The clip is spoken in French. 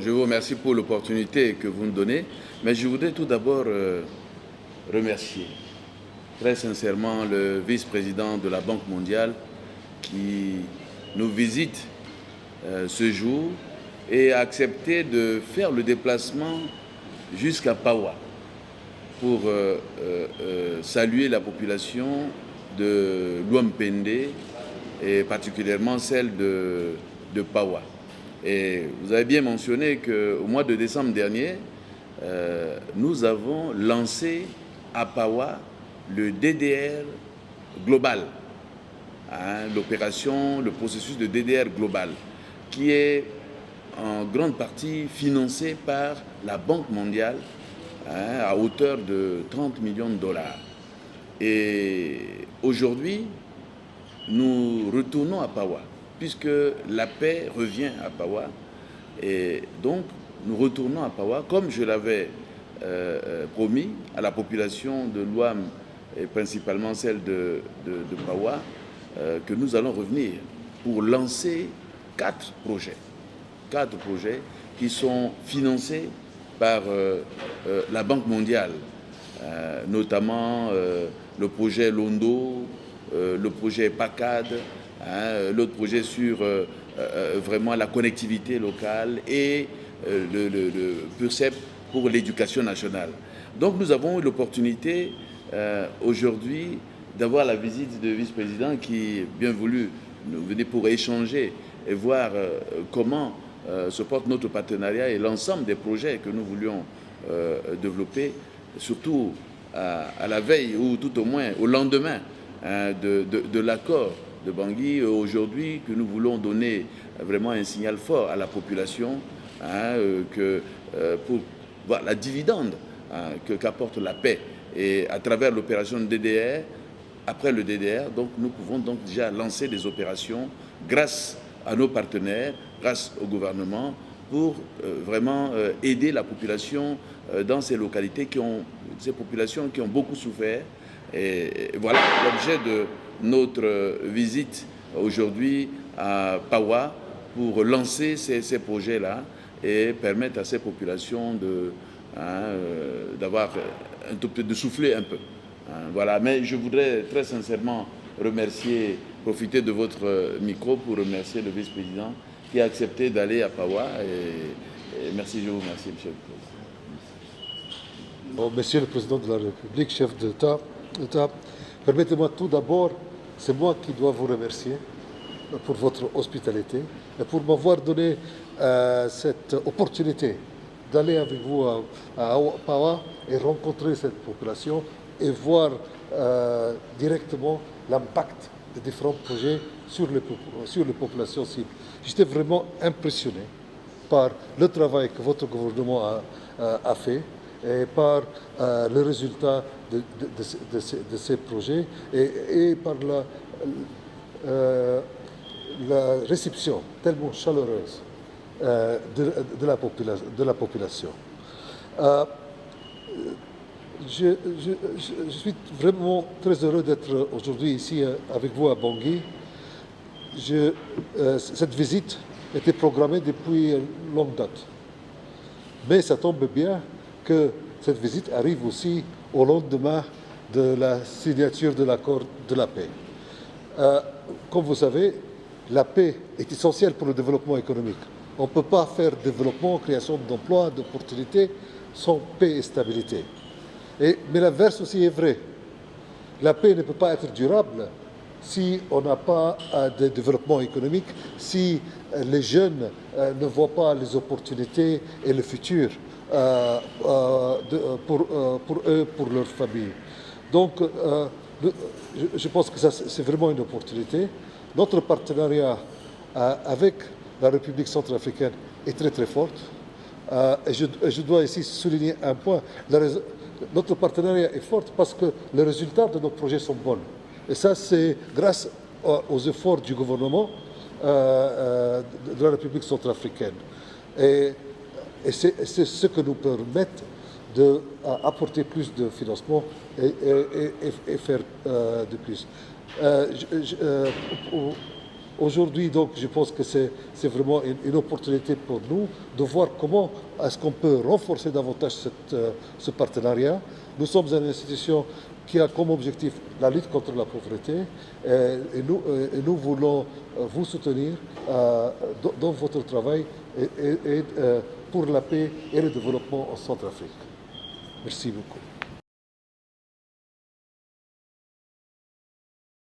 je vous remercie pour l'opportunité que vous nous donnez, mais je voudrais tout d'abord remercier très sincèrement le vice-président de la Banque mondiale qui nous visite ce jour et a accepté de faire le déplacement jusqu'à Pawa pour saluer la population de Luampende et particulièrement celle de Pawa. Et vous avez bien mentionné qu'au mois de décembre dernier, nous avons lancé à Pawa le DDR global, l'opération, le processus de DDR global, qui est en grande partie financé par la Banque mondiale à hauteur de 30 millions de dollars. Et aujourd'hui, nous retournons à Pawa, puisque la paix revient à Pawa. Et donc, nous retournons à Pawa, comme je l'avais promis à la population de Luam, et principalement celle de Pawa, que nous allons revenir pour lancer 4 projets qui sont financés par la Banque mondiale, notamment le projet Londo, le projet PACAD, l'autre projet sur vraiment la connectivité locale et le PURCEP pour l'éducation nationale. Donc nous avons eu l'opportunité aujourd'hui d'avoir la visite du vice-président qui est bien voulu nous venir pour échanger et voir comment se porte notre partenariat et l'ensemble des projets que nous voulions développer, surtout à la veille ou tout au moins au lendemain de l'accord de Bangui aujourd'hui, que nous voulons donner vraiment un signal fort à la population pour voir la dividende qu'apporte la paix. Et à travers l'opération de DDR, après le DDR, donc, nous pouvons donc déjà lancer des opérations grâce à nos partenaires, grâce au gouvernement, pour vraiment aider la population dans ces localités ces populations qui ont beaucoup souffert. Et voilà l'objet de notre visite aujourd'hui à Pawa pour lancer ces projets-là et permettre à ces populations d'avoir un tout petit peu, de souffler un peu. Voilà, mais je voudrais très sincèrement profiter de votre micro pour remercier le vice-président qui a accepté d'aller à Pawa. Et merci, je vous remercie, Monsieur le Président. Bon, Monsieur le Président de la République, chef d'État, permettez-moi tout d'abord, c'est moi qui dois vous remercier pour votre hospitalité et pour m'avoir donné cette opportunité d'aller avec vous à Pawa et rencontrer cette population et voir directement l'impact des différents projets sur les populations cibles. J'étais vraiment impressionné par le travail que votre gouvernement a fait et par le résultat de ces projets et par la réception tellement chaleureuse de la population. Je suis vraiment très heureux d'être aujourd'hui ici avec vous à Bangui. Cette visite était programmée depuis longue date. Mais ça tombe bien que cette visite arrive aussi au lendemain de la signature de l'accord de la paix. Comme vous savez, la paix est essentielle pour le développement économique. On ne peut pas faire développement, création d'emplois, d'opportunités sans paix et stabilité. Mais l'inverse aussi est vrai. La paix ne peut pas être durable si on n'a pas de développement économique, si les jeunes ne voient pas les opportunités et le futur pour eux, pour leur famille. Donc, je pense que c'est vraiment une opportunité. Notre partenariat avec la République centrafricaine est très très forte. Et je dois ici souligner un point. Notre partenariat est fort parce que les résultats de nos projets sont bons. Et ça, c'est grâce aux efforts du gouvernement de la République centrafricaine. Et c'est ce que nous permet d'apporter plus de financement et faire de plus. Aujourd'hui, donc, je pense que c'est vraiment une opportunité pour nous de voir comment est-ce qu'on peut renforcer davantage ce partenariat. Nous sommes une institution qui a comme objectif la lutte contre la pauvreté et nous voulons vous soutenir dans votre travail et pour la paix et le développement en Centrafrique. Merci beaucoup.